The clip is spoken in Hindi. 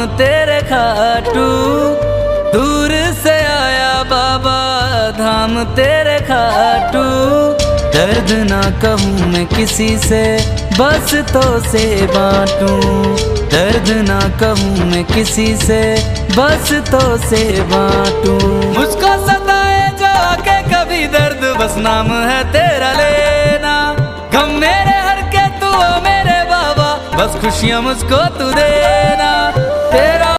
धाम तेरे खाटू, दूर से आया बाबा धाम तेरे खाटू। दर्द ना कहूँ मैं किसी से, बस तो से बांटूं। दर्द ना कहूँ मैं किसी से, बस तो से बांटूं। मुझको सताए जो आके कभी दर्द, बस नाम है तेरा लेना। गम मेरे हर के तू मेरे बाबा, बस खुशियाँ मुझको तू देना। तेरा